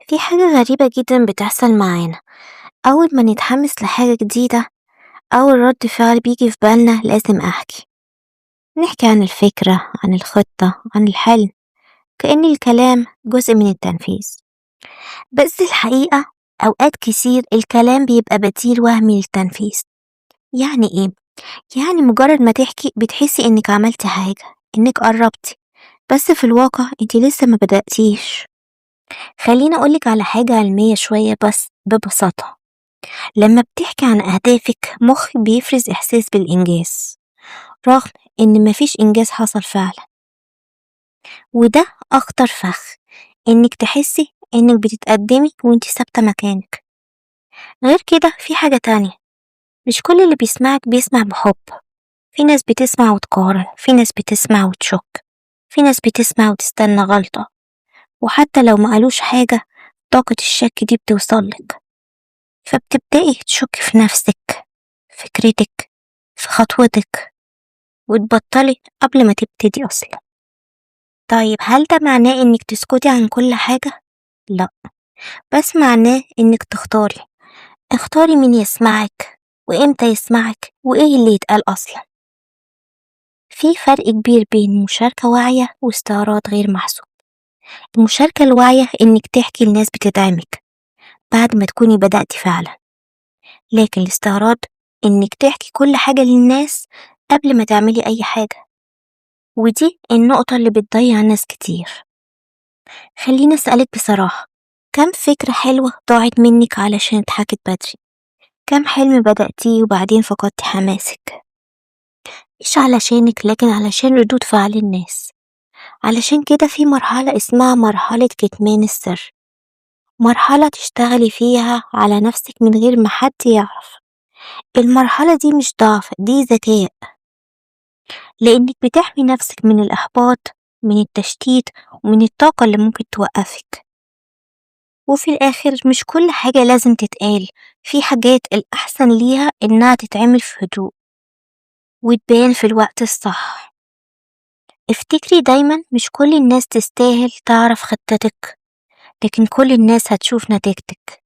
في حاجة غريبة جدًا بتحصل معانا، أول ما نتحمس لحاجة جديدة، أول رد فعل بييجي في بالنا لازم أحكي، نحكي عن الفكرة، عن الخطة، عن الحلم، كأن الكلام جزء من التنفيذ، بس الحقيقة أوقات كتير الكلام بيبقى بديل وهمي للتنفيذ، يعني إيه؟ يعني مجرد ما تحكي بتحسي إنك عملتِ حاجة، إنك قربتِ، بس في الواقع أنتِ لسه ما بدأتيش. خليني أقولك على حاجة علمية شوية بس ببساطة. لما بتحكي عن أهدافك مخك بيفرز إحساس بالإنجاز رغم إن مفيش إنجاز حصل فعلا، وده أخطر فخ، إنك تحسي إنك بتتقدمي وإنتي ثابتة مكانك. غير كده في حاجة تانية، مش كل اللي بيسمعك بيسمع بحب، في ناس بتسمع وتقارن، في ناس بتسمع وتشك، في ناس بتسمع وتستنى غلطة، وحتى لو ما قالوش حاجة طاقة الشك دي بتوصلك، فبتبدأي تشكي في نفسك، فكرتك، في خطوتك، وتبطلي قبل ما تبتدي أصلا. طيب هل ده معناه إنك تسكتي عن كل حاجة؟ لأ، بس معناه إنك اختاري مين يسمعك وإمتى يسمعك وإيه اللي يتقال أصلا. في فرق كبير بين مشاركة واعية واستعراض غير محسوب. المشاركة الواعية إنك تحكي لناس بتدعمك بعد ما تكوني بدأتي فعلا، لكن الاستعراض إنك تحكي كل حاجة للناس قبل ما تعملي أي حاجة، ودي النقطة اللي بتضيع ناس كتير. خليني أسألك بصراحة، كم فكرة حلوة ضاعت منك علشان اتحكت بدري؟ كم حلم بدأتيه وبعدين فقدتي حماسك؟ مش علشانك لكن علشان ردود فعل الناس. علشان كده في مرحلة اسمها مرحلة كتمان السر، مرحلة تشتغلي فيها على نفسك من غير ما حد يعرف. المرحلة دي مش ضعف، دي ذكاء، لأنك بتحمي نفسك من الإحباط، من التشتيت، ومن الطاقة اللي ممكن توقفك. وفي الآخر مش كل حاجة لازم تتقال، في حاجات الأحسن ليها إنها تتعمل في هدوء وتبان في الوقت الصح. افتكري دايما مش كل الناس تستاهل تعرف خطتك، لكن كل الناس هتشوف نتيجتك.